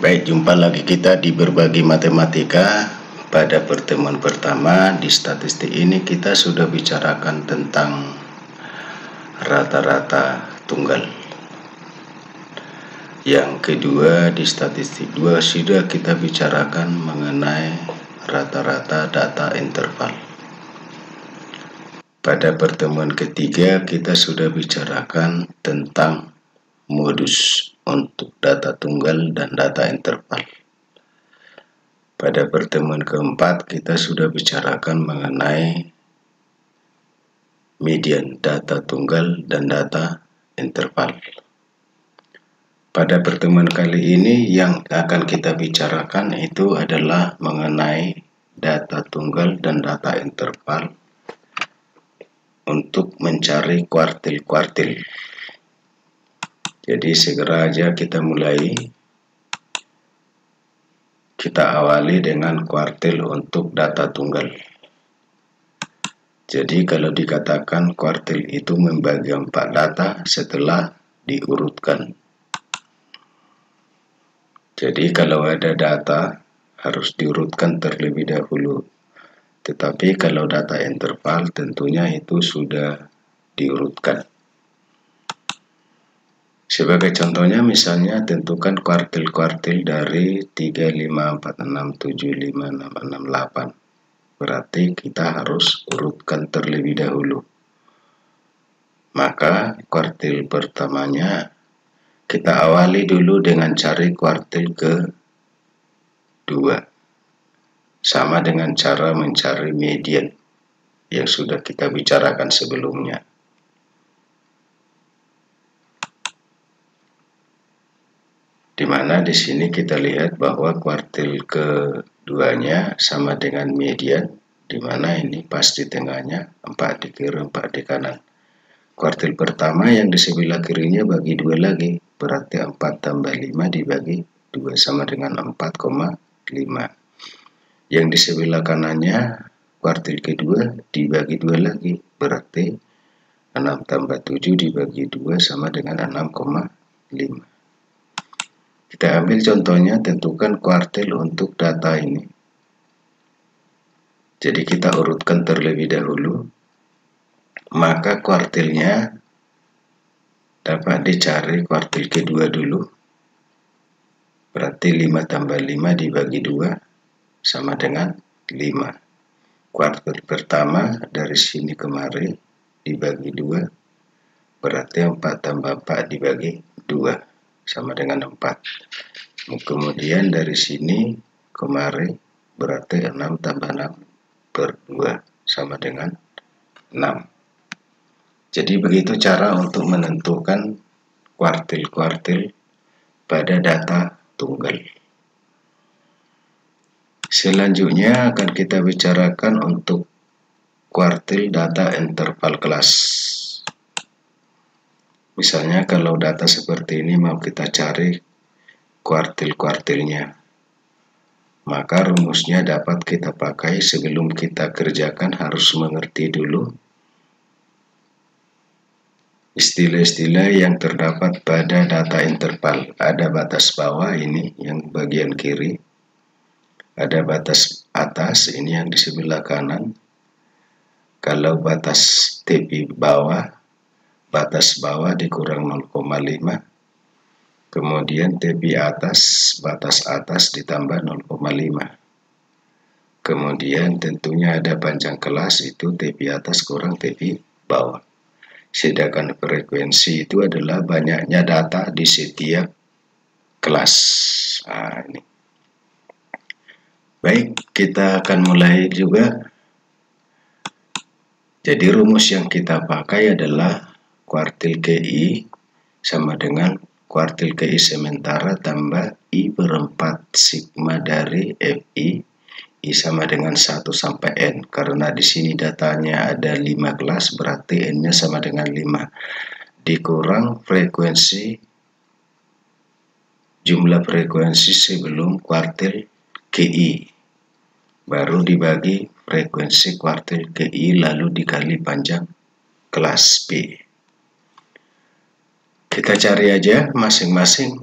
Baik, jumpa lagi kita di Berbagi Matematika. Pada pertemuan pertama di statistik ini kita sudah bicarakan tentang rata-rata tunggal. Yang kedua di statistik 2 sudah kita bicarakan mengenai rata-rata data interval. Pada pertemuan ketiga kita sudah bicarakan tentang modus untuk data tunggal dan data interval. Pada pertemuan keempat kita sudah bicarakan mengenai median data tunggal dan data interval. Pada pertemuan kali ini yang akan kita bicarakan itu adalah mengenai data tunggal dan data interval untuk mencari kuartil-kuartil. Jadi segera aja kita mulai. Kita awali dengan kuartil untuk data tunggal. Jadi kalau dikatakan kuartil itu membagi 4 data setelah diurutkan. Jadi kalau ada data harus diurutkan terlebih dahulu. Tetapi kalau data interval tentunya itu sudah diurutkan. Sebagai contohnya misalnya tentukan kuartil-kuartil dari 3, 5, 4, 6, 7, 5, 6, 6, 8. Berarti kita harus urutkan terlebih dahulu. Maka kuartil pertamanya kita awali dulu dengan cari kuartil kedua. Sama dengan cara mencari median yang sudah kita bicarakan sebelumnya. Di mana di sini kita lihat bahwa kuartil keduanya sama dengan median, di mana ini pas di tengahnya 4 di kiri 4 di kanan. Kuartil pertama yang di sebelah kirinya bagi 2 lagi, berarti 4 tambah 5 dibagi 2 sama dengan 4,5. Yang di sebelah kanannya kuartil kedua dibagi 2 lagi, berarti 6 tambah 7 dibagi 2 sama dengan 6,5. Kita ambil contohnya, tentukan kuartil untuk data ini. Jadi kita urutkan terlebih dahulu. Maka kuartilnya dapat dicari kuartil kedua dulu. Berarti 5 tambah 5 dibagi 2 sama dengan 5. Kuartil pertama dari sini kemari dibagi 2. Berarti 4 tambah 4 dibagi 2. Sama dengan 4. Kemudian dari sini kemari berarti 6 tambah 6 per 2 sama dengan 6. Jadi begitu cara untuk menentukan kuartil-kuartil pada data tunggal. Selanjutnya akan kita bicarakan untuk kuartil data interval kelas. Misalnya kalau data seperti ini mau kita cari kuartil-kuartilnya, maka rumusnya dapat kita pakai. Sebelum kita kerjakan harus mengerti dulu istilah-istilah yang terdapat pada data interval. Ada batas bawah ini yang bagian kiri, ada batas atas ini yang di sebelah kanan. Kalau batas tepi bawah, batas bawah dikurang 0,5, kemudian tepi atas, batas atas ditambah 0,5. Kemudian tentunya ada panjang kelas, itu tepi atas kurang tepi bawah. Sedangkan frekuensi itu adalah banyaknya data di setiap kelas. Ini. Baik, kita akan mulai juga. Jadi rumus yang kita pakai adalah kuartil KI sama dengan kuartil KI sementara tambah I per 4 sigma dari FI. I sama dengan 1 sampai N. Karena di sini datanya ada 5 kelas, berarti N-nya sama dengan 5. Dikurang frekuensi, jumlah frekuensi sebelum kuartil KI. Baru dibagi frekuensi kuartil KI lalu dikali panjang kelas P. Kita cari aja masing-masing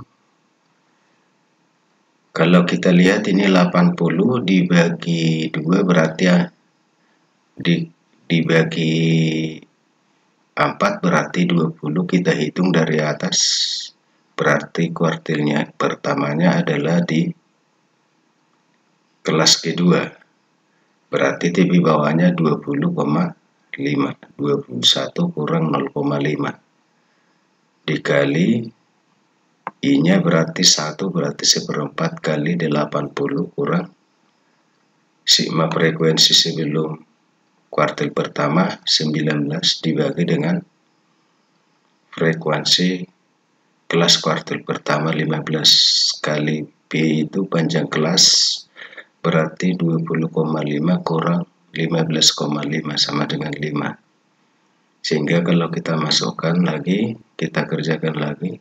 Kalau kita lihat ini 80 dibagi 2 berarti ya dibagi 4 berarti 20. Kita hitung dari atas, berarti kuartilnya pertamanya adalah di kelas kedua, berarti TB bawahnya 20,5. 21 kurang 0,5 dikali I nya berarti 1, berarti 1/4 kali 80 kurang sigma frekuensi sebelum kuartil pertama 19 dibagi dengan frekuensi kelas kuartil pertama 15 kali P itu panjang kelas, berarti 20,5 kurang 15,5 sama dengan 5. Sehingga kalau kita masukkan lagi, kita kerjakan lagi,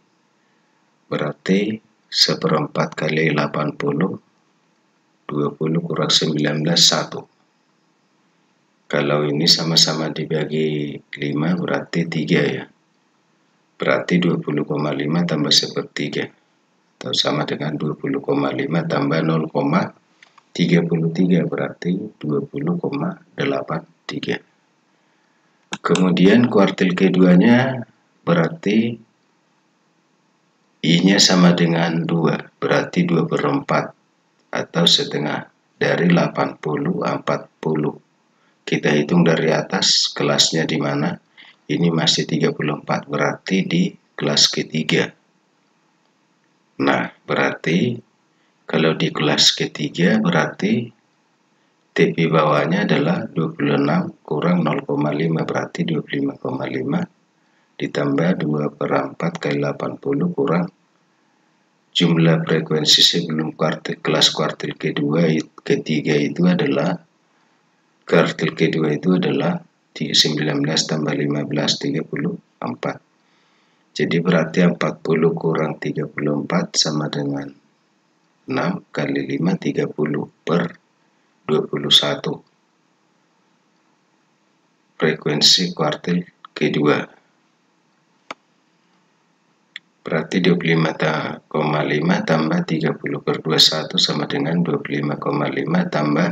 berarti 1/4 kali 80, 20 kurang 19, 1. Kalau ini sama-sama dibagi 5 berarti 3 ya. Berarti 20,5 tambah 1/3 atau sama dengan 20,5 tambah 0,33 berarti 20,83. Kemudian kuartil keduanya berarti I-nya sama dengan 2, berarti 2/4 atau setengah dari 80, 40. Kita hitung dari atas, kelasnya di mana? Ini masih 34, berarti di kelas ketiga. Nah, berarti kalau di kelas ketiga berarti TP bawahnya adalah 26 kurang 0,5, berarti 25,5 ditambah 2/4 kali 80 kurang jumlah frekuensi sebelum kelas kuartil ketiga itu adalah kuartil kedua itu adalah 19 tambah 15, 34. Jadi berarti 40 kurang 34 sama dengan 6 kali 5, 30 per 21. Frekuensi kuartil kedua. Berarti 25,5 tambah 30 per 21 sama dengan 25,5 tambah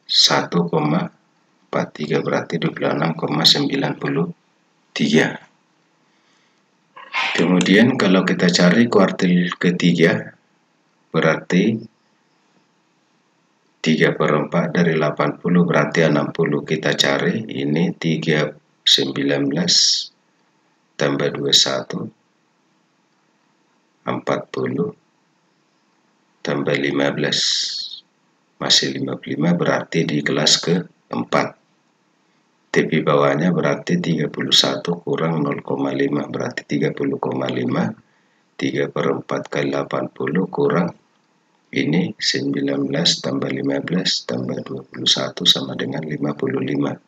1,43, berarti 26,93. Kemudian kalau kita cari kuartil ketiga, berarti 3/4 dari 80 berarti 60 kita cari. Ini 19 tambah 21, 40 tambah 15, masih 55, berarti di kelas keempat. TP bawahnya berarti 31 kurang 0,5, berarti 30,5. 3/4 kali 80 kurang ini 19 tambah 15 tambah 21 sama dengan 55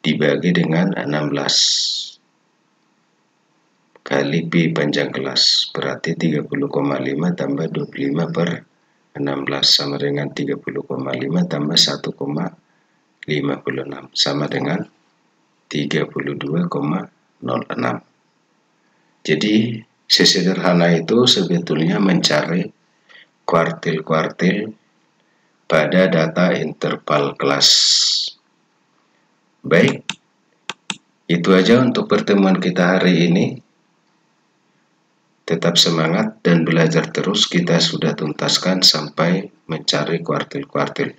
dibagi dengan 16 kali P panjang kelas, berarti 30,5 tambah 25 per 16 sama dengan 30,5 tambah 1,56 sama dengan 32,06. Jadi sesederhana itu sebetulnya mencari kuartil-kuartil pada data interval kelas. Baik, itu aja untuk pertemuan kita hari ini. Tetap semangat dan belajar terus, kita sudah tuntaskan sampai mencari kuartil-kuartil.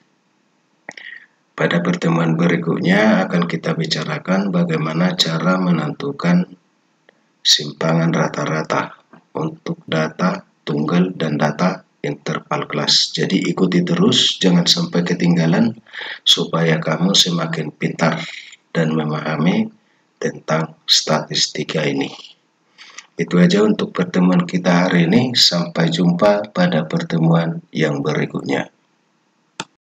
Pada pertemuan berikutnya akan kita bicarakan bagaimana cara menentukan simpangan rata-rata untuk data tunggal dan data interval kelas. Jadi ikuti terus, jangan sampai ketinggalan supaya kamu semakin pintar dan memahami tentang statistika ini. Itu aja untuk pertemuan kita hari ini. Sampai jumpa pada pertemuan yang berikutnya.